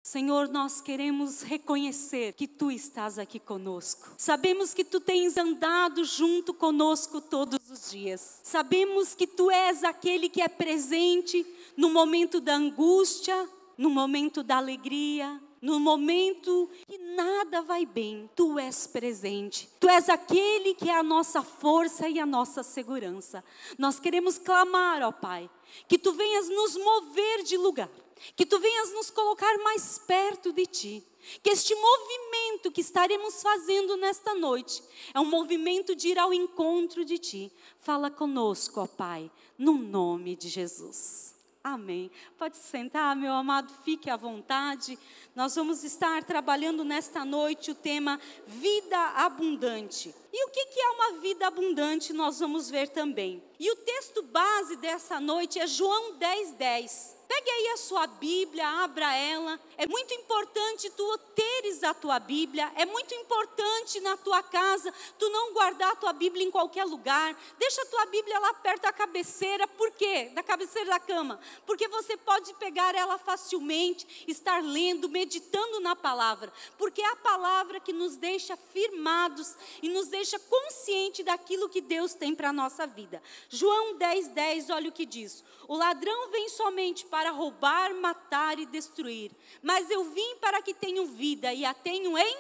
Senhor, nós queremos reconhecer que Tu estás aqui conosco. Sabemos que Tu tens andado junto conosco todos os dias. Sabemos que Tu és aquele que é presente no momento da angústia, no momento da alegria, no momento que nada vai bem. Tu és presente. Tu és aquele que é a nossa força e a nossa segurança. Nós queremos clamar, ó Pai, que Tu venhas nos mover de lugar. Que Tu venhas nos colocar mais perto de Ti. Que este movimento que estaremos fazendo nesta noite é um movimento de ir ao encontro de Ti. Fala conosco, ó Pai, no nome de Jesus. Amém. Pode sentar, meu amado, fique à vontade. Nós vamos estar trabalhando nesta noite o tema vida abundante. E o que é uma vida abundante, nós vamos ver também. E o texto base dessa noite é João 10:10. Pegue aí a sua Bíblia, abra ela. É muito importante tu teres a tua Bíblia. É muito importante na tua casa tu não guardar a tua Bíblia em qualquer lugar. Deixa a tua Bíblia lá perto da cabeceira. Por quê? Da cabeceira da cama. Porque você pode pegar ela facilmente, estar lendo, meditando na palavra. Porque é a palavra que nos deixa firmados e nos deixa consciente daquilo que Deus tem para a nossa vida. João 10:10, olha o que diz. O ladrão vem somente para roubar, matar e destruir. Mas eu vim para que tenham vida e a tenham em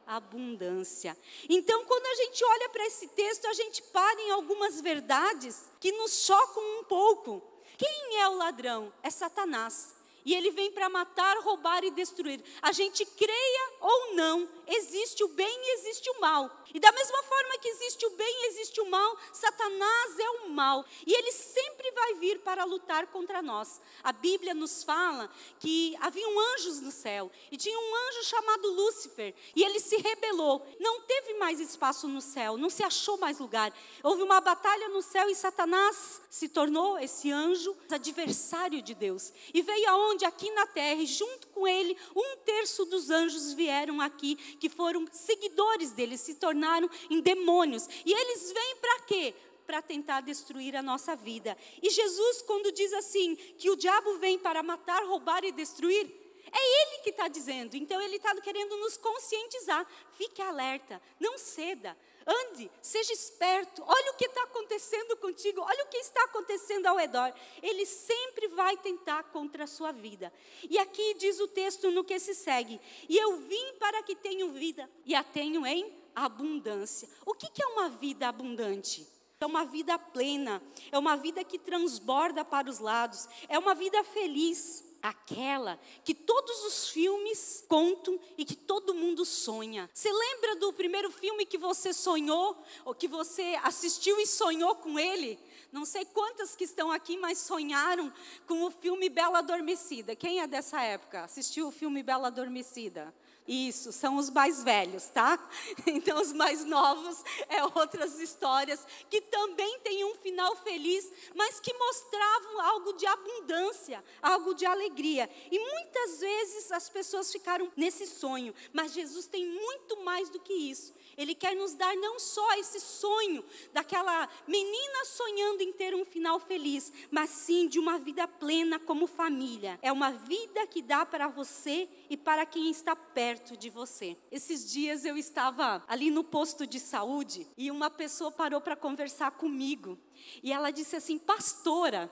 abundância. Então, quando a gente olha para esse texto, a gente para em algumas verdades que nos chocam um pouco. Quem é o ladrão? É Satanás. E ele vem para matar, roubar e destruir. A gente creia ou não, existe o bem e existe o mal. E da mesma forma que existe o bem e existe o mal, Satanás é o mal. E ele sempre vai vir para lutar contra nós. A Bíblia nos fala que haviam anjos no céu. E tinha um anjo chamado Lúcifer. E ele se rebelou. Não teve mais espaço no céu, não se achou mais lugar. Houve uma batalha no céu e Satanás se tornou esse anjo adversário de Deus. E veio aonde? Aqui na terra, e junto com ele, 1/3 dos anjos vieram aqui, que foram seguidores dele, se tornaram em demônios. E eles vêm para quê? Para tentar destruir a nossa vida. E Jesus, quando diz assim, que o diabo vem para matar, roubar e destruir, é Ele que está dizendo. Então Ele está querendo nos conscientizar. Fique alerta, não ceda. Ande, seja esperto, olha o que está acontecendo contigo, olha o que está acontecendo ao redor. Ele sempre vai tentar contra a sua vida. E aqui diz o texto no que se segue. E eu vim para que tenham vida e a tenham em abundância. O que é uma vida abundante? É uma vida plena, é uma vida que transborda para os lados, é uma vida feliz. Aquela que todos os filmes contam e que todo mundo sonha. Você lembra do primeiro filme que você sonhou? Ou que você assistiu e sonhou com ele? Não sei quantas que estão aqui, mas sonharam com o filme Bela Adormecida. Quem é dessa época? Assistiu o filme Bela Adormecida? Isso, são os mais velhos, tá? Então os mais novos é outras histórias que também têm um final feliz, mas que mostravam algo de abundância, algo de alegria. E muitas vezes as pessoas ficaram nesse sonho, mas Jesus tem muito mais do que isso. Ele quer nos dar não só esse sonho daquela menina sonhando em ter um final feliz, mas sim de uma vida plena como família. É uma vida que dá para você e para quem está perto de você. Esses dias eu estava ali no posto de saúde e uma pessoa parou para conversar comigo. E ela disse assim: pastora,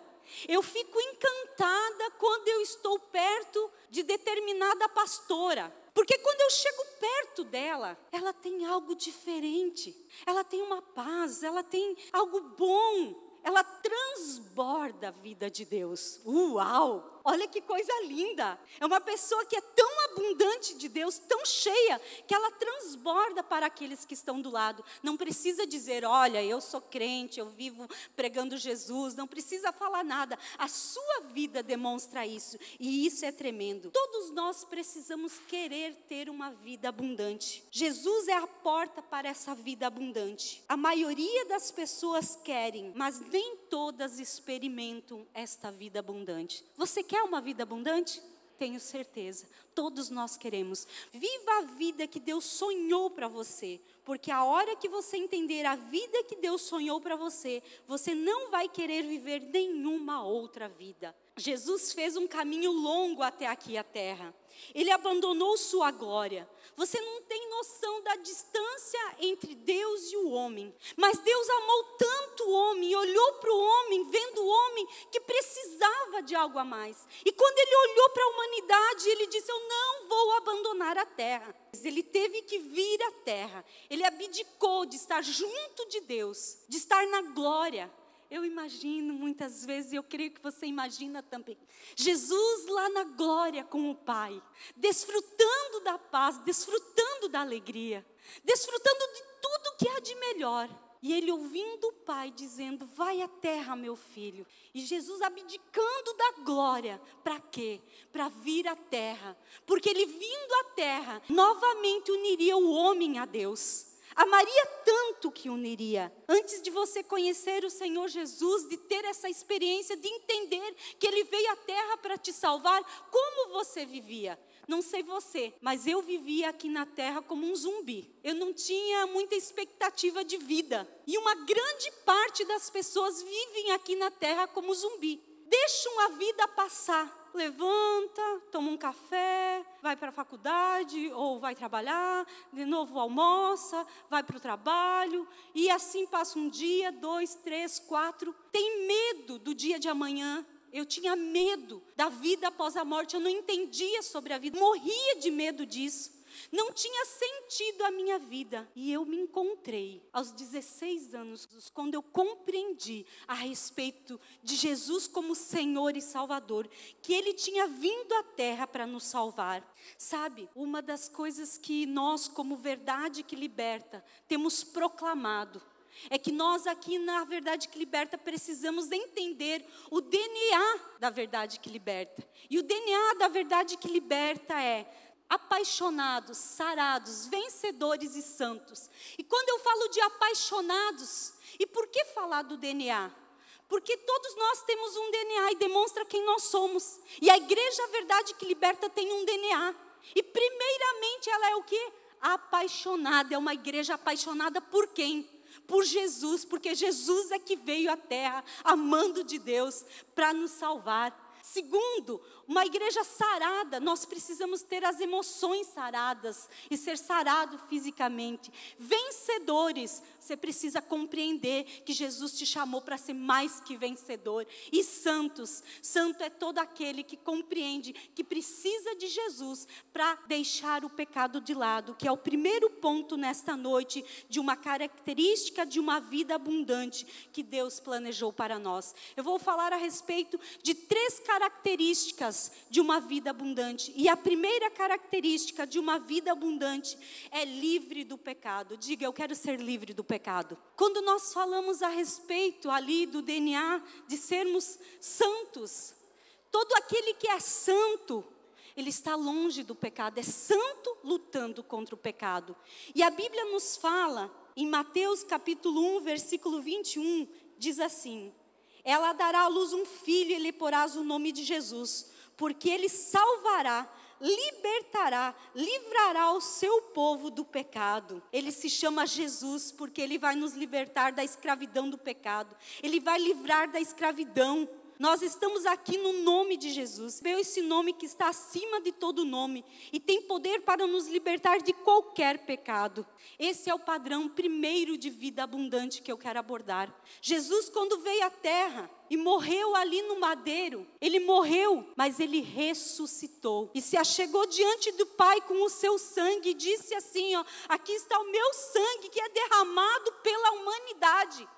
eu fico encantada quando eu estou perto de determinada pastora. Porque quando eu chego perto dela, ela tem algo diferente. Ela tem uma paz, ela tem algo bom. Ela transborda a vida de Deus. Uau! Olha que coisa linda. É uma pessoa que é tão abundante de Deus, tão cheia, que ela transborda para aqueles que estão do lado. Não precisa dizer, olha, eu sou crente, eu vivo pregando Jesus. Não precisa falar nada. A sua vida demonstra isso. E isso é tremendo. Todos nós precisamos querer ter uma vida abundante. Jesus é a porta para essa vida abundante. A maioria das pessoas querem, mas nem todas experimentam esta vida abundante. Você quer uma vida abundante? Tenho certeza, todos nós queremos. Viva a vida que Deus sonhou para você, porque a hora que você entender a vida que Deus sonhou para você, você não vai querer viver nenhuma outra vida. Jesus fez um caminho longo até aqui a terra. Ele abandonou sua glória. Você não tem noção da distância entre Deus e o homem. Mas Deus amou tanto o homem e olhou para o homem, vendo o homem que precisava de algo a mais. E quando ele olhou para a humanidade, ele disse: eu não vou abandonar a terra. Ele teve que vir à terra. Ele abdicou de estar junto de Deus, de estar na glória. Eu imagino muitas vezes, eu creio que você imagina também, Jesus lá na glória com o Pai, desfrutando da paz, desfrutando da alegria, desfrutando de tudo que há de melhor. E ele ouvindo o Pai dizendo: vai à terra, meu filho. E Jesus abdicando da glória, para quê? Para vir à terra. Porque ele vindo à terra, novamente uniria o homem a Deus. Amaria tanto que uniria. Antes de você conhecer o Senhor Jesus, de ter essa experiência, de entender que Ele veio à terra para te salvar, como você vivia? Não sei você, mas eu vivia aqui na terra como um zumbi. Eu não tinha muita expectativa de vida. E uma grande parte das pessoas vivem aqui na terra como zumbi. Deixam a vida passar. Levanta, toma um café, vai para a faculdade ou vai trabalhar, de novo almoça, vai para o trabalho, e assim passa um dia, 2, 3, 4. Tem medo do dia de amanhã. Eu tinha medo da vida após a morte, eu não entendia sobre a vida, morria de medo disso. Não tinha sentido a minha vida. E eu me encontrei aos 16 anos, quando eu compreendi a respeito de Jesus como Senhor e Salvador, que Ele tinha vindo à terra para nos salvar. Sabe, uma das coisas que nós, como Verdade que Liberta, temos proclamado, é que nós aqui na Verdade que Liberta precisamos entender o DNA da Verdade que Liberta. E o DNA da Verdade que Liberta é: apaixonados, sarados, vencedores e santos. E quando eu falo de apaixonados, e por que falar do DNA? Porque todos nós temos um DNA e demonstra quem nós somos. E a Igreja Verdade que Liberta tem um DNA. E primeiramente ela é o quê? Apaixonada. É uma igreja apaixonada por quem? Por Jesus, porque Jesus é que veio à terra, amando de Deus, para nos salvar. Segundo, uma igreja sarada, nós precisamos ter as emoções saradas e ser sarado fisicamente. Vencedores, você precisa compreender que Jesus te chamou para ser mais que vencedor. E santos, santo é todo aquele que compreende que precisa de Jesus para deixar o pecado de lado, que é o primeiro ponto nesta noite de uma característica de uma vida abundante que Deus planejou para nós. Eu vou falar a respeito de 3 características de uma vida abundante. E a primeira característica de uma vida abundante é livre do pecado. Diga: eu quero ser livre do pecado. Quando nós falamos a respeito ali do DNA de sermos santos, todo aquele que é santo, ele está longe do pecado, é santo lutando contra o pecado. E a Bíblia nos fala, em Mateus capítulo 1, versículo 21, diz assim: ela dará à luz um filho e lhe porás o nome de Jesus, porque ele salvará, libertará, livrará o seu povo do pecado. Ele se chama Jesus porque ele vai nos libertar da escravidão do pecado. Ele vai livrar da escravidão. Nós estamos aqui no nome de Jesus. Esse nome que está acima de todo nome e tem poder para nos libertar de qualquer pecado. Esse é o padrão primeiro de vida abundante que eu quero abordar. Jesus, quando veio à terra e morreu ali no madeiro, ele morreu, mas ele ressuscitou e se achegou diante do Pai com o seu sangue e disse assim: ó, aqui está o meu sangue que é derramado pela humanidade,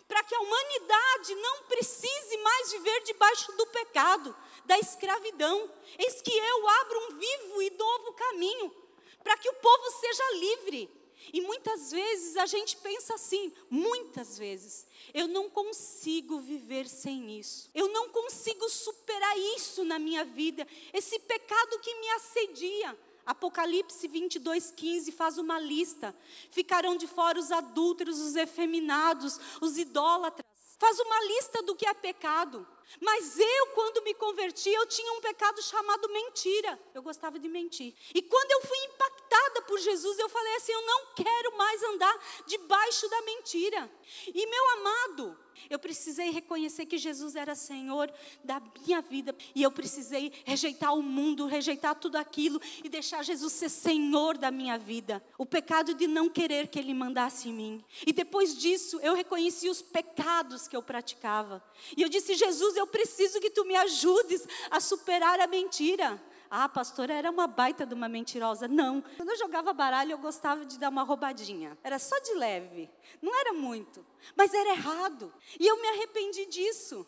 para que a humanidade não precise mais viver debaixo do pecado, da escravidão. Eis que eu abro um vivo e novo caminho, para que o povo seja livre. E muitas vezes a gente pensa assim, muitas vezes, eu não consigo viver sem isso. Eu não consigo superar isso na minha vida, esse pecado que me assedia. Apocalipse 22:15 faz uma lista. Ficarão de fora os adúlteros, os efeminados, os idólatras. Faz uma lista do que é pecado. Mas eu, quando me converti, eu tinha um pecado chamado mentira. Eu gostava de mentir. E quando eu fui impactada por por Jesus, eu falei assim, eu não quero mais andar debaixo da mentira. E meu amado, eu precisei reconhecer que Jesus era Senhor da minha vida. E eu precisei rejeitar o mundo, rejeitar tudo aquilo e deixar Jesus ser Senhor da minha vida. O pecado de não querer que Ele mandasse em mim. E depois disso, eu reconheci os pecados que eu praticava. E eu disse, Jesus, eu preciso que Tu me ajudes a superar a mentira. Ah, pastora, era uma baita de uma mentirosa. Não, quando eu jogava baralho, eu gostava de dar uma roubadinha. Era só de leve, não era muito, mas era errado. E eu me arrependi disso.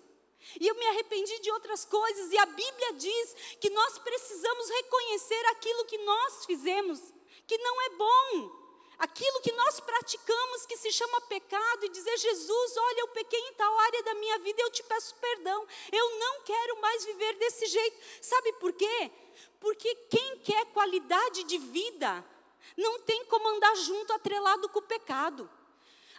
E eu me arrependi de outras coisas. E a Bíblia diz que nós precisamos reconhecer aquilo que nós fizemos, que não é bom. Aquilo que nós praticamos, que se chama pecado, e dizer, Jesus, olha, eu pequei em tal área da minha vida, eu te peço perdão. Eu não quero mais viver desse jeito. Sabe por quê? Porque quem quer qualidade de vida, não tem como andar junto, atrelado com o pecado.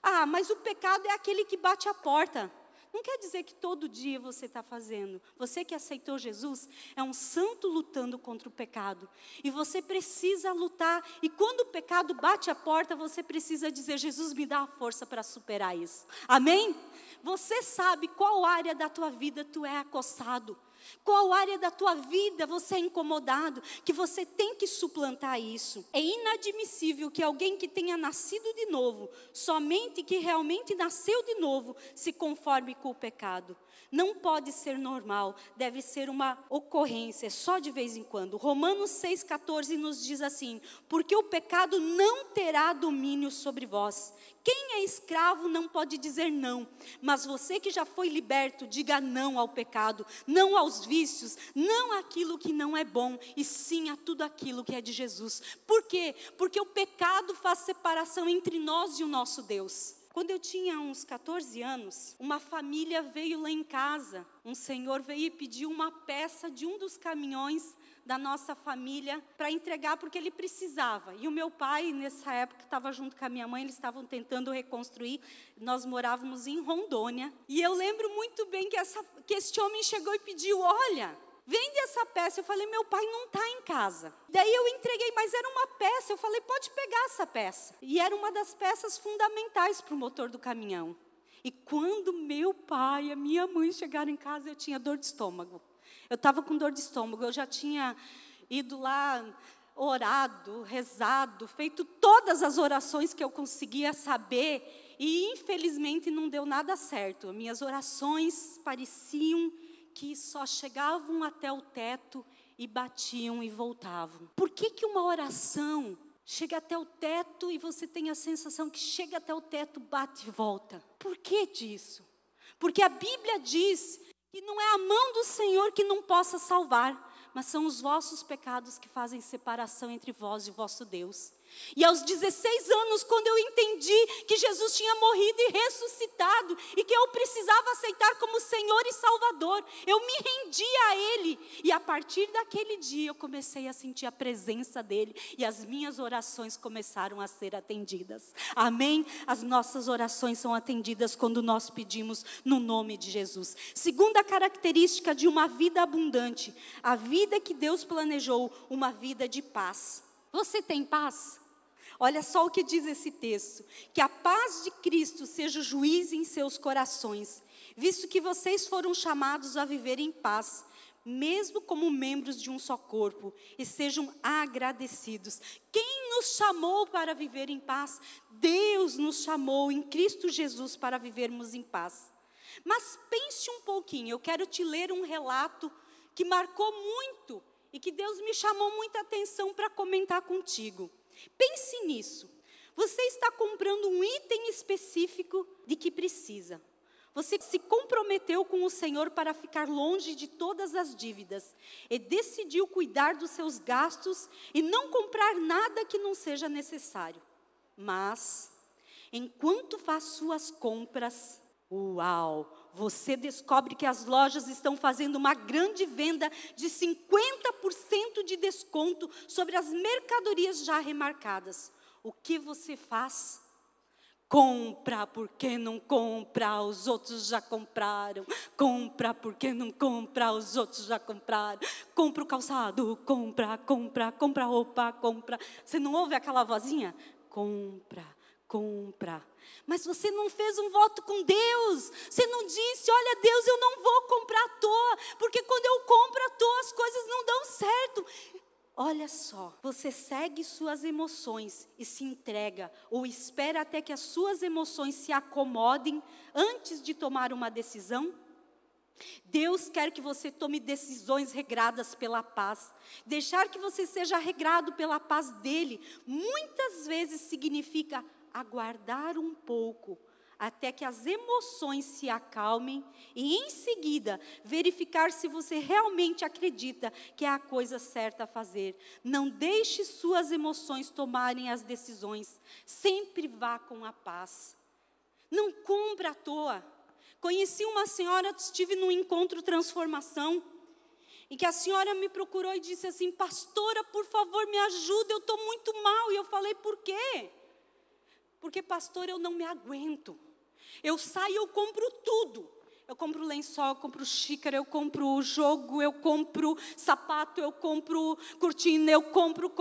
Ah, mas o pecado é aquele que bate a porta. Não quer dizer que todo dia você está fazendo. Você que aceitou Jesus é um santo lutando contra o pecado. E você precisa lutar. E quando o pecado bate a porta, você precisa dizer, Jesus, me dá a força para superar isso. Amém? Você sabe qual área da tua vida tu é acossado. Qual área da tua vida você é incomodado, que você tem que suplantar isso. É inadmissível que alguém que tenha nascido de novo, somente que realmente nasceu de novo, se conforme com o pecado. Não pode ser normal, deve ser uma ocorrência, só de vez em quando. Romanos 6,14 nos diz assim, porque o pecado não terá domínio sobre vós. Quem é escravo não pode dizer não, mas você que já foi liberto, diga não ao pecado, não aos vícios, não àquilo que não é bom, e sim a tudo aquilo que é de Jesus. Por quê? Porque o pecado faz separação entre nós e o nosso Deus. Quando eu tinha uns 14 anos, uma família veio lá em casa, um senhor veio e pediu uma peça de um dos caminhões da nossa família para entregar porque ele precisava. E o meu pai, nessa época, estava junto com a minha mãe, eles estavam tentando reconstruir. Nós morávamos em Rondônia. E eu lembro muito bem que este homem chegou e pediu, olha, vende essa peça. Eu falei, meu pai não está em casa. Daí eu entreguei, mas era uma peça. Eu falei, pode pegar essa peça. E era uma das peças fundamentais para o motor do caminhão. E quando meu pai e a minha mãe chegaram em casa, eu tinha dor de estômago. Eu estava com dor de estômago, eu já tinha ido lá, orado, rezado, feito todas as orações que eu conseguia saber. E infelizmente não deu nada certo. Minhas orações pareciam que só chegavam até o teto e batiam e voltavam. Por que uma oração chega até o teto e você tem a sensação que chega até o teto, bate e volta? Por que disso? Porque a Bíblia diz que não é a mão do Senhor que não possa salvar, mas são os vossos pecados que fazem separação entre vós e o vosso Deus. E aos 16 anos, quando eu entendi que Jesus tinha morrido e ressuscitado, e que eu precisava aceitar como Senhor e Salvador, eu me rendi a Ele. E a partir daquele dia, eu comecei a sentir a presença dEle, e as minhas orações começaram a ser atendidas. Amém? As nossas orações são atendidas quando nós pedimos no nome de Jesus. Segunda característica de uma vida abundante, a vida que Deus planejou, uma vida de paz. Você tem paz? Olha só o que diz esse texto. Que a paz de Cristo seja o juiz em seus corações, visto que vocês foram chamados a viver em paz, mesmo como membros de um só corpo, e sejam agradecidos. Quem nos chamou para viver em paz? Deus nos chamou em Cristo Jesus para vivermos em paz. Mas pense um pouquinho, eu quero te ler um relato que marcou muito, e que Deus me chamou muita atenção para comentar contigo. Pense nisso. Você está comprando um item específico de que precisa. Você se comprometeu com o Senhor para ficar longe de todas as dívidas. E decidiu cuidar dos seus gastos e não comprar nada que não seja necessário. Mas, enquanto faz suas compras, uau! Você descobre que as lojas estão fazendo uma grande venda de 50% de desconto sobre as mercadorias já remarcadas. O que você faz? Compra, porque não compra, os outros já compraram. Compra, porque não compra, os outros já compraram. Compra o calçado, compra, compra, compra a roupa, compra. Você não ouve aquela vozinha? Compra, compra. Mas você não fez um voto com Deus. Você não disse, olha Deus, eu não vou comprar à toa. Porque quando eu compro à toa, as coisas não dão certo. Olha só, você segue suas emoções e se entrega, ou espera até que as suas emoções se acomodem antes de tomar uma decisão? Deus quer que você tome decisões regradas pela paz. Deixar que você seja regrado pela paz dele, muitas vezes significa aguardar um pouco, até que as emoções se acalmem e em seguida verificar se você realmente acredita que é a coisa certa a fazer. Não deixe suas emoções tomarem as decisões, sempre vá com a paz. Não compre à toa. Conheci uma senhora, estive num encontro transformação, em que a senhora me procurou e disse assim, pastora, por favor me ajuda, eu estou muito mal. E eu falei, por quê? Porque pastor, eu não me aguento. Eu saio, eu compro tudo. Eu compro lençol, eu compro xícara, eu compro jogo, eu compro sapato, eu compro cortina, eu compro.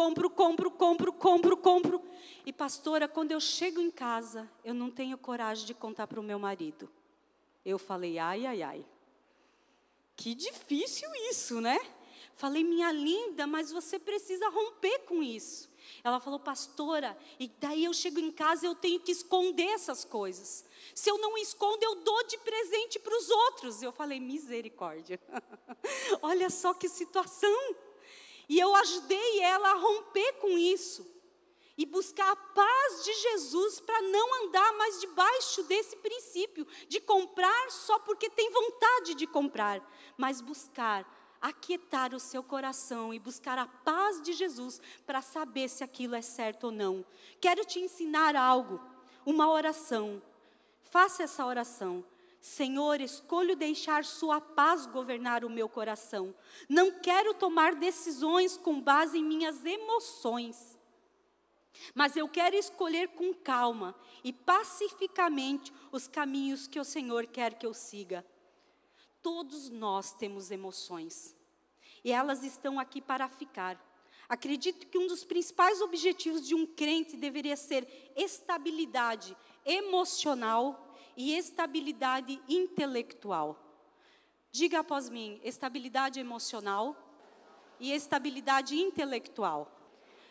E pastora, quando eu chego em casa, eu não tenho coragem de contar para o meu marido. Eu falei, ai. Que difícil isso, né? Falei, minha linda, mas você precisa romper com isso. Ela falou, pastora, e daí eu chego em casa e eu tenho que esconder essas coisas. Se eu não escondo, eu dou de presente para os outros. Eu falei, misericórdia. Olha só que situação. E eu ajudei ela a romper com isso. E buscar a paz de Jesus para não andar mais debaixo desse princípio. De comprar só porque tem vontade de comprar. Mas buscar aquietar o seu coração e buscar a paz de Jesus para saber se aquilo é certo ou não. Quero te ensinar algo, uma oração. Faça essa oração. Senhor, escolho deixar sua paz governar o meu coração. Não quero tomar decisões com base em minhas emoções, mas eu quero escolher com calma e pacificamente os caminhos que o Senhor quer que eu siga. Todos nós temos emoções, e elas estão aqui para ficar. Acredito que um dos principais objetivos de um crente deveria ser estabilidade emocional e estabilidade intelectual. Diga após mim, estabilidade emocional e estabilidade intelectual.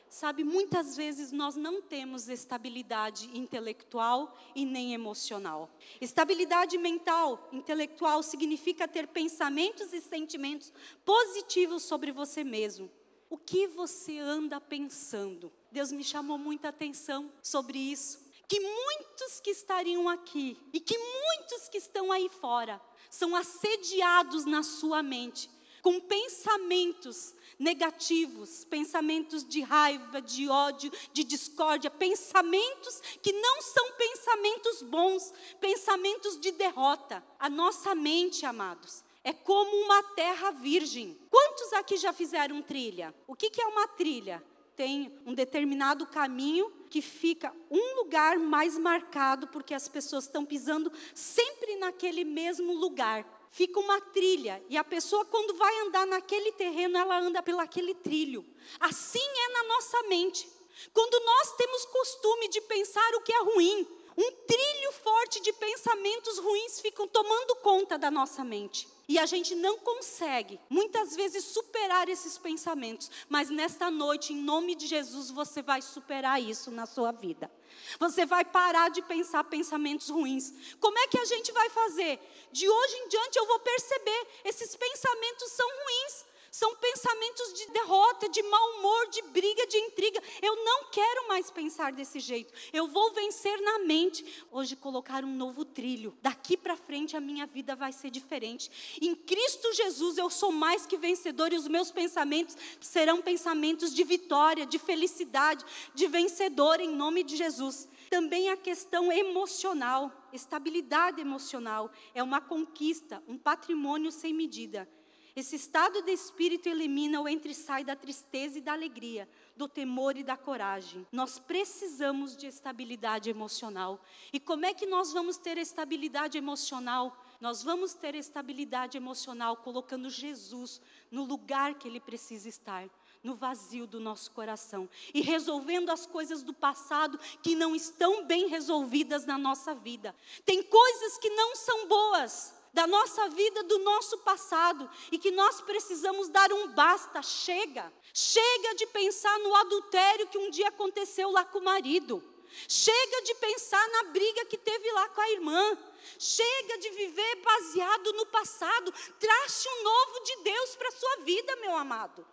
Sabe, muitas vezes nós não temos estabilidade intelectual e nem emocional. Estabilidade mental, intelectual, significa ter pensamentos e sentimentos positivos sobre você mesmo. O que você anda pensando? Deus me chamou muita atenção sobre isso. Que muitos que estariam aqui e que muitos que estão aí fora são assediados na sua mente com pensamentos negativos, pensamentos de raiva, de ódio, de discórdia, pensamentos que não são pensamentos bons, pensamentos de derrota. A nossa mente, amados, é como uma terra virgem. Quantos aqui já fizeram trilha? O que é uma trilha? Tem um determinado caminho que fica um lugar mais marcado, porque as pessoas estão pisando sempre naquele mesmo lugar. Fica uma trilha, e a pessoa quando vai andar naquele terreno, ela anda pelo aquele trilho. Assim é na nossa mente. Quando nós temos costume de pensar o que é ruim, um trilho forte de pensamentos ruins ficam tomando conta da nossa mente. E a gente não consegue, muitas vezes, superar esses pensamentos. Mas nesta noite, em nome de Jesus, você vai superar isso na sua vida. Você vai parar de pensar pensamentos ruins. Como é que a gente vai fazer? De hoje em diante eu vou perceber, esses pensamentos são ruins. São pensamentos de derrota, de mau humor, de briga, de intriga. Eu não quero mais pensar desse jeito. Eu vou vencer na mente. Hoje colocar um novo trilho. Daqui para frente a minha vida vai ser diferente. Em Cristo Jesus eu sou mais que vencedor e os meus pensamentos serão pensamentos de vitória, de felicidade, de vencedor em nome de Jesus. Também a questão emocional, estabilidade emocional é uma conquista, um patrimônio sem medida. Esse estado de espírito elimina o entra e sai da tristeza e da alegria, do temor e da coragem. Nós precisamos de estabilidade emocional. E como é que nós vamos ter estabilidade emocional? Nós vamos ter estabilidade emocional colocando Jesus no lugar que Ele precisa estar, no vazio do nosso coração. E resolvendo as coisas do passado que não estão bem resolvidas na nossa vida. Tem coisas que não são boas da nossa vida, do nosso passado, e que nós precisamos dar um basta, chega. Chega de pensar no adultério que um dia aconteceu lá com o marido. Chega de pensar na briga que teve lá com a irmã. Chega de viver baseado no passado. Trace um novo de Deus para a sua vida, meu amado.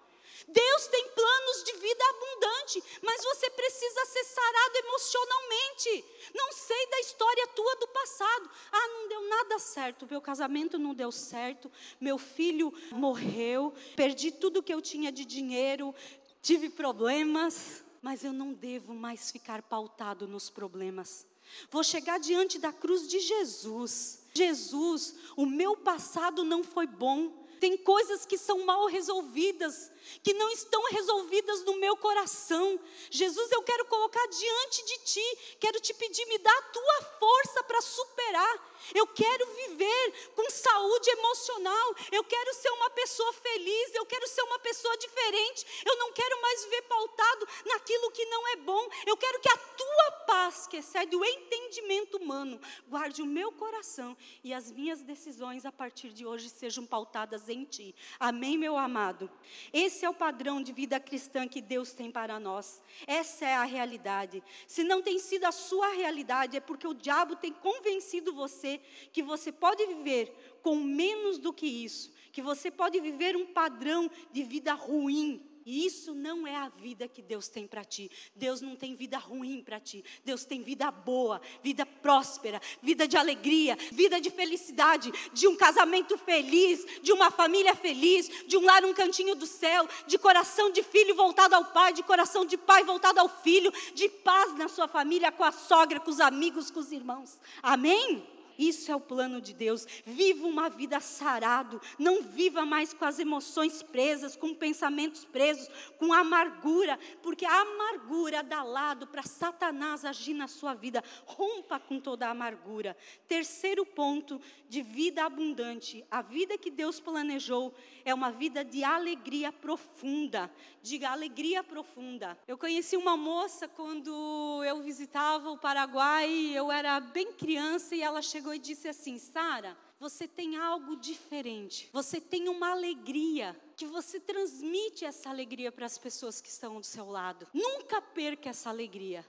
Deus tem planos de vida abundante, mas você precisa ser sarado emocionalmente. Não sei da história tua do passado. Não deu nada certo, meu casamento não deu certo, meu filho morreu, perdi tudo que eu tinha de dinheiro, tive problemas, mas eu não devo mais ficar pautado nos problemas. Vou chegar diante da cruz de Jesus. Jesus, o meu passado não foi bom. Tem coisas que são mal resolvidas, que não estão resolvidas no meu coração. Jesus, eu quero colocar diante de Ti, quero Te pedir, me dá a Tua força para superar. Eu quero viver com saúde emocional, eu quero ser uma pessoa feliz, eu quero ser uma pessoa diferente. Eu não quero mais viver pautado naquilo que não é bom. Eu quero que a Tua paz, que excede o entendimento humano, guarde o meu coração e as minhas decisões a partir de hoje sejam pautadas em Ti. Amém, meu amado? Esse é o padrão de vida cristã que Deus tem para nós. Essa é a realidade. Se não tem sido a sua realidade, é porque o diabo tem convencido você que você pode viver com menos do que isso, que você pode viver um padrão de vida ruim. E isso não é a vida que Deus tem para ti. Deus não tem vida ruim para ti. Deus tem vida boa, vida próspera, vida de alegria, vida de felicidade, de um casamento feliz, de uma família feliz, de um lar, um cantinho do céu, de coração de filho voltado ao pai, de coração de pai voltado ao filho, de paz na sua família, com a sogra, com os amigos, com os irmãos. Amém? Isso é o plano de Deus. Viva uma vida sarado. Não viva mais com as emoções presas, com pensamentos presos, com amargura. Porque a amargura dá lado para Satanás agir na sua vida. Rompa com toda a amargura. Terceiro ponto de vida abundante. A vida que Deus planejou é uma vida de alegria profunda. Diga, alegria profunda. Eu conheci uma moça quando eu visitava o Paraguai. Eu era bem criança e ela chegou e disse assim: Sara, você tem algo diferente, você tem uma alegria, que você transmite essa alegria para as pessoas que estão do seu lado. Nunca perca essa alegria.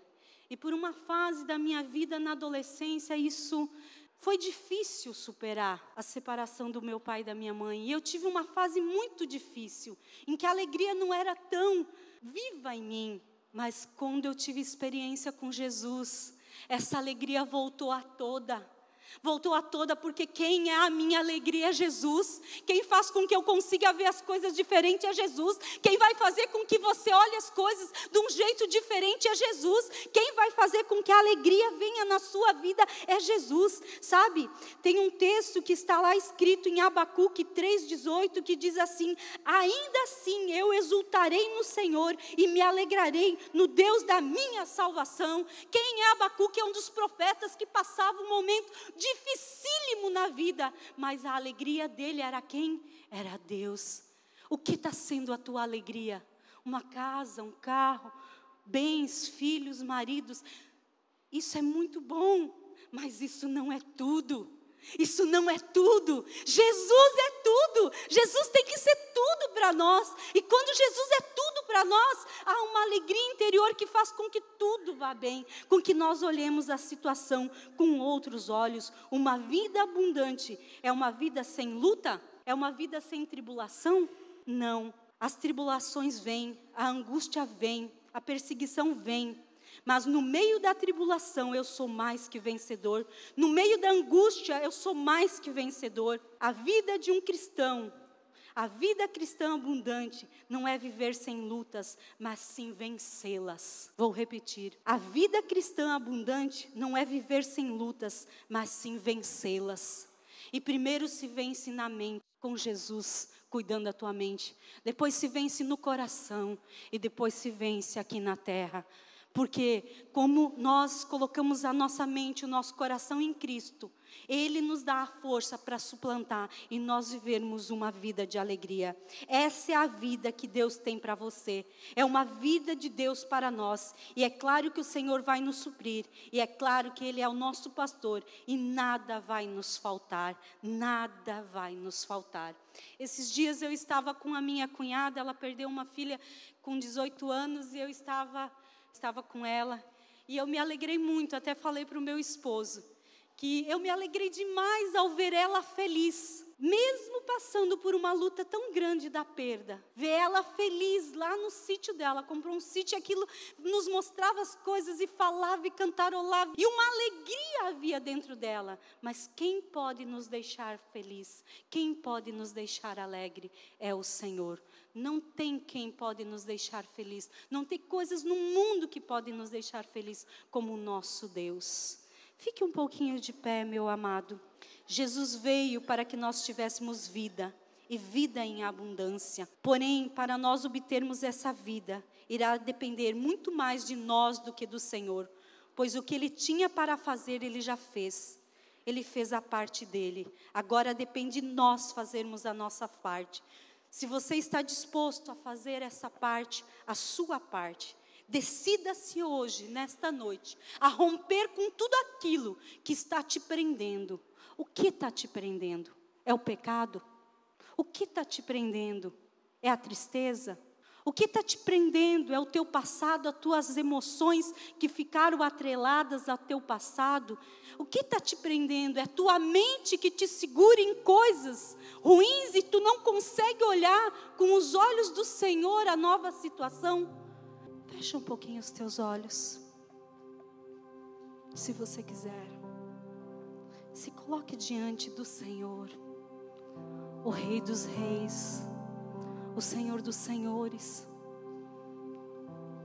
E por uma fase da minha vida na adolescência, isso foi difícil superar, a separação do meu pai e da minha mãe. E eu tive uma fase muito difícil, em que a alegria não era tão viva em mim. Mas quando eu tive experiência com Jesus, essa alegria voltou à toda. Voltou a toda, porque quem é a minha alegria é Jesus. Quem faz com que eu consiga ver as coisas diferentes é Jesus. Quem vai fazer com que você olhe as coisas de um jeito diferente é Jesus. Quem vai fazer com que a alegria venha na sua vida é Jesus. Sabe, tem um texto que está lá escrito em Abacuque 3,18, que diz assim: ainda assim eu exultarei no Senhor e me alegrarei no Deus da minha salvação. Quem é Abacuque? É um dos profetas que passava um momento dificílimo na vida, mas a alegria dele era quem? Era Deus. O que está sendo a tua alegria? Uma casa, um carro, bens, filhos, maridos. Isso é muito bom, mas isso não é tudo. Isso não é tudo. Jesus é tudo. Jesus tem que ser tudo para nós. E quando Jesus é tudo para nós, há uma alegria interior que faz com que tudo vá bem, com que nós olhemos a situação com outros olhos. Uma vida abundante é uma vida sem luta? É uma vida sem tribulação? Não. As tribulações vêm, a angústia vem, a perseguição vem. Mas no meio da tribulação eu sou mais que vencedor. No meio da angústia eu sou mais que vencedor. A vida de um cristão, a vida cristã abundante, não é viver sem lutas, mas sim vencê-las. Vou repetir. A vida cristã abundante não é viver sem lutas, mas sim vencê-las. E primeiro se vence na mente. com Jesus cuidando da tua mente. Depois se vence no coração e depois se vence aqui na terra. Porque como nós colocamos a nossa mente, o nosso coração em Cristo, Ele nos dá a força para suplantar e nós vivermos uma vida de alegria. Essa é a vida que Deus tem para você. É uma vida de Deus para nós. E é claro que o Senhor vai nos suprir. E é claro que Ele é o nosso pastor. E nada vai nos faltar. Nada vai nos faltar. Esses dias eu estava com a minha cunhada. Ela perdeu uma filha com 18 anos e eu estava com ela, e eu me alegrei muito, até falei para o meu esposo, que eu me alegrei demais ao ver ela feliz, mesmo passando por uma luta tão grande da perda, ver ela feliz lá no sítio dela, comprou um sítio, aquilo nos mostrava as coisas e falava e cantarolava, e uma alegria havia dentro dela, mas quem pode nos deixar feliz, quem pode nos deixar alegre é o Senhor. Não tem quem pode nos deixar feliz. Não tem coisas no mundo que podem nos deixar feliz como o nosso Deus. Fique um pouquinho de pé, meu amado. Jesus veio para que nós tivéssemos vida e vida em abundância. Porém, para nós obtermos essa vida, irá depender muito mais de nós do que do Senhor. Pois o que Ele tinha para fazer, Ele já fez. Ele fez a parte dele. Agora depende de nós fazermos a nossa parte. Se você está disposto a fazer essa parte, a sua parte, decida-se hoje, nesta noite, a romper com tudo aquilo que está te prendendo. O que está te prendendo? É o pecado? O que está te prendendo? É a tristeza? O que está te prendendo? É o teu passado, as tuas emoções que ficaram atreladas ao teu passado? O que está te prendendo? É a tua mente que te segura em coisas ruins e tu não consegue olhar com os olhos do Senhor a nova situação? Fecha um pouquinho os teus olhos. Se você quiser, se coloque diante do Senhor, o Rei dos Reis, o Senhor dos Senhores,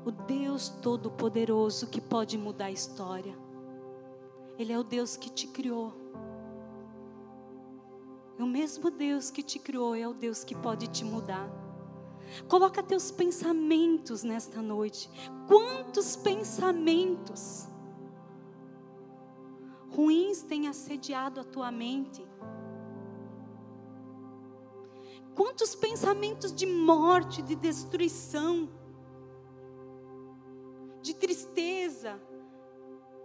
o Deus Todo-Poderoso que pode mudar a história. Ele é o Deus que te criou. É o mesmo Deus que te criou, é o Deus que pode te mudar. Coloca teus pensamentos nesta noite. Quantos pensamentos ruins têm assediado a tua mente? Quantos pensamentos de morte, de destruição, de tristeza,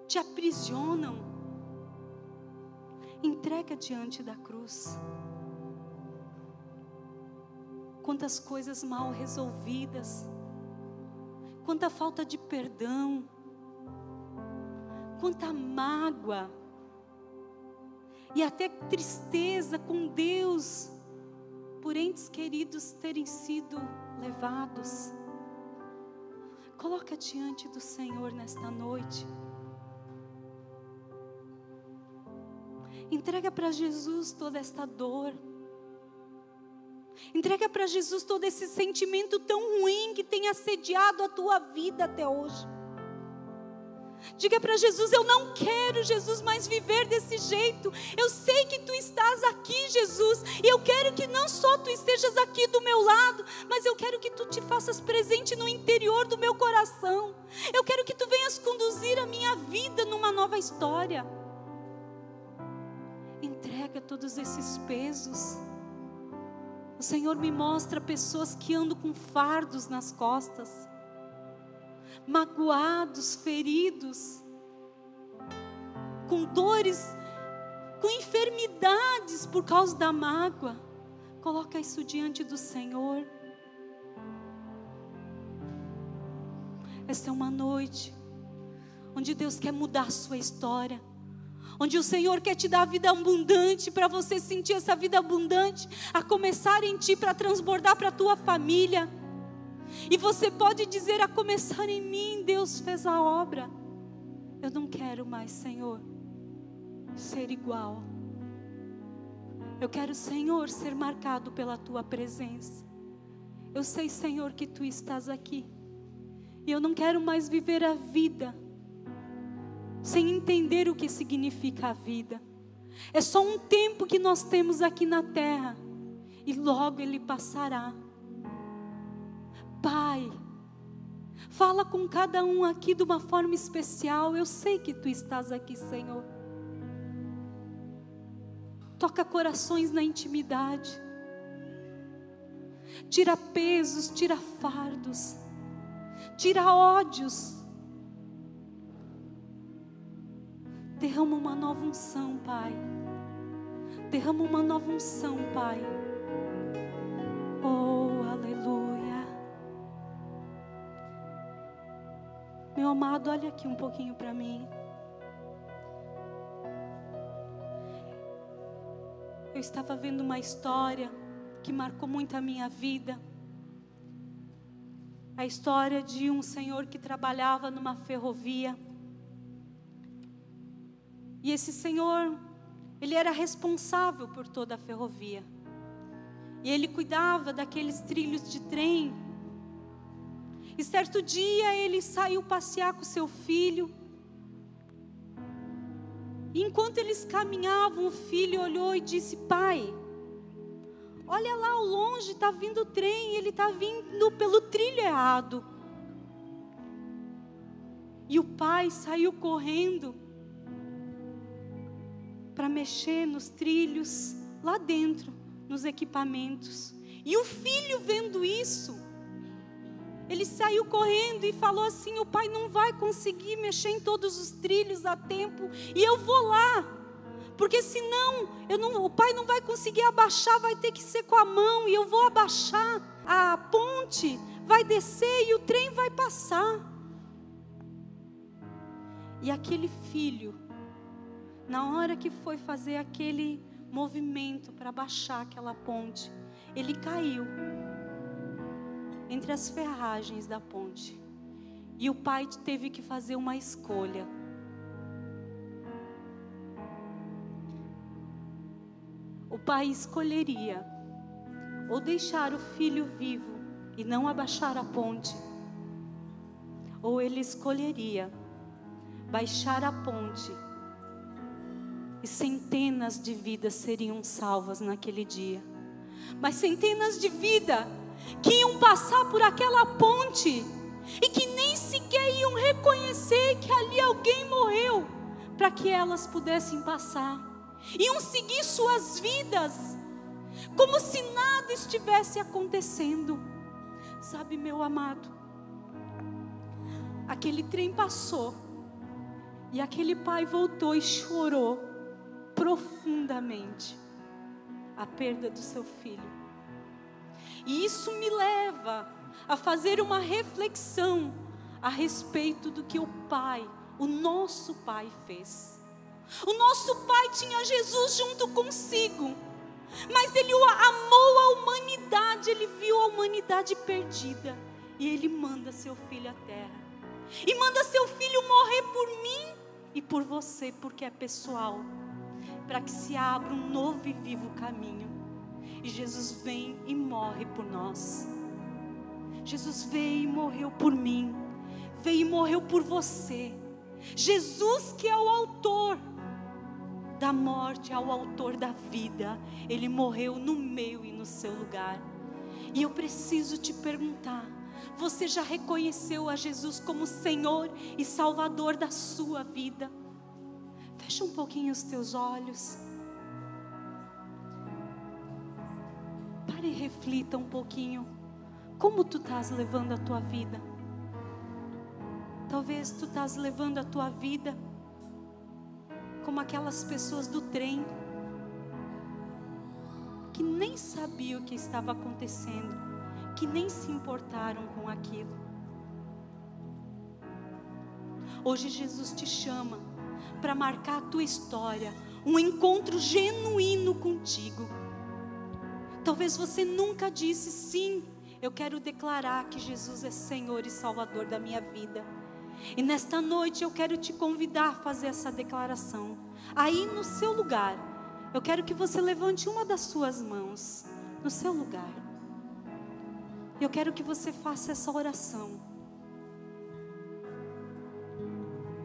te aprisionam? Entrega diante da cruz. Quantas coisas mal resolvidas, quanta falta de perdão, quanta mágoa, e até tristeza com Deus, por entes queridos terem sido levados. Coloca diante do Senhor nesta noite. Entrega para Jesus toda esta dor. Entrega para Jesus todo esse sentimento tão ruim que tem assediado a tua vida até hoje. Diga para Jesus: eu não quero, Jesus, mais viver desse jeito. Eu sei que Tu estás aqui, Jesus, e eu quero que não só Tu estejas aqui do meu lado, mas eu quero que Tu te faças presente no interior do meu coração. Eu quero que Tu venhas conduzir a minha vida numa nova história. Entrega todos esses pesos. O Senhor me mostra pessoas que andam com fardos nas costas, magoados, feridos, com dores, com enfermidades por causa da mágoa. Coloca isso diante do Senhor. Esta é uma noite onde Deus quer mudar a sua história, onde o Senhor quer te dar vida abundante, para você sentir essa vida abundante, a começar em ti, para transbordar para a tua família. E você pode dizer: a começar em mim, Deus fez a obra. Eu não quero mais, Senhor, ser igual. Eu quero, Senhor, ser marcado pela Tua presença. Eu sei, Senhor, que Tu estás aqui. E eu não quero mais viver a vida sem entender o que significa a vida. É só um tempo que nós temos aqui na terra. e logo ele passará. Pai, fala com cada um aqui de uma forma especial. Eu sei que tu estás aqui, Senhor. Toca corações na intimidade. Tira pesos, tira fardos, tira ódios. Derrama uma nova unção, Pai. Derrama uma nova unção, Pai. Oh, aleluia. Meu amado, olha aqui um pouquinho para mim. Eu estava vendo uma história que marcou muito a minha vida. A história de um senhor que trabalhava numa ferrovia. E esse senhor, ele era responsável por toda a ferrovia. E ele cuidava daqueles trilhos de trem. E certo dia ele saiu passear com seu filho. E enquanto eles caminhavam, o filho olhou e disse: pai, olha lá ao longe, está vindo o trem, ele está vindo pelo trilho errado. E o pai saiu correndo para mexer nos trilhos, lá dentro, nos equipamentos. E o filho vendo isso, ele saiu correndo e falou assim: o pai não vai conseguir mexer em todos os trilhos a tempo, e eu vou lá, porque senão o pai não vai conseguir abaixar, vai ter que ser com a mão, e eu vou abaixar, a ponte vai descer e o trem vai passar. E aquele filho, na hora que foi fazer aquele movimento para baixar aquela ponte, ele caiu entre as ferragens da ponte. E o pai teve que fazer uma escolha. O pai escolheria ou deixar o filho vivo e não abaixar a ponte, ou ele escolheria baixar a ponte, e centenas de vidas seriam salvas naquele dia. Mas centenas de vidas que iam passar por aquela ponte e que nem sequer iam reconhecer que ali alguém morreu para que elas pudessem passar. Iam seguir suas vidas como se nada estivesse acontecendo. Sabe, meu amado, aquele trem passou e aquele pai voltou e chorou profundamente a perda do seu filho. E isso me leva a fazer uma reflexão a respeito do que o pai, o nosso pai, fez. O nosso pai tinha Jesus junto consigo, mas ele amou a humanidade, ele viu a humanidade perdida, e ele manda seu filho à terra, e manda seu filho morrer por mim e por você, porque é pessoal, para que se abra um novo e vivo caminho. E Jesus vem e morre por nós. Jesus veio e morreu por mim, veio e morreu por você. Jesus, que é o autor da morte, é o autor da vida, ele morreu no meu e no seu lugar. E eu preciso te perguntar: você já reconheceu a Jesus como Senhor e Salvador da sua vida? Fecha um pouquinho os teus olhos. Pare e reflita um pouquinho. Como tu estás levando a tua vida? Talvez tu estás levando a tua vida como aquelas pessoas do trem, que nem sabiam o que estava acontecendo, que nem se importaram com aquilo. Hoje Jesus te chama para marcar a tua história, um encontro genuíno contigo. Talvez você nunca disse: sim, eu quero declarar que Jesus é Senhor e Salvador da minha vida. E nesta noite eu quero te convidar a fazer essa declaração. Aí no seu lugar, eu quero que você levante uma das suas mãos, no seu lugar. Eu quero que você faça essa oração.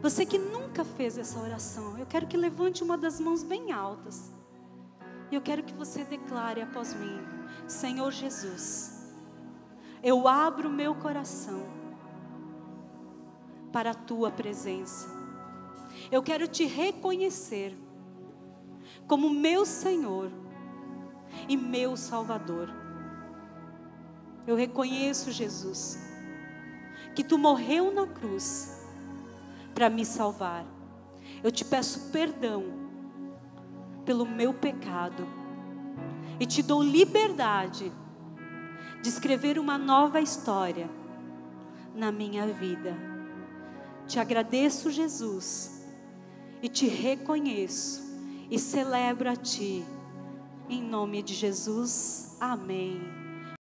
Você que nunca fez essa oração, eu quero que levante uma das mãos bem altas. E eu quero que você declare após mim: Senhor Jesus, eu abro meu coração para a tua presença. Eu quero te reconhecer como meu Senhor e meu Salvador. Eu reconheço, Jesus, que tu morreu na cruz para me salvar. Eu te peço perdão pelo meu pecado e te dou liberdade de escrever uma nova história na minha vida. Te agradeço, Jesus, e te reconheço e celebro a ti. Em nome de Jesus, amém.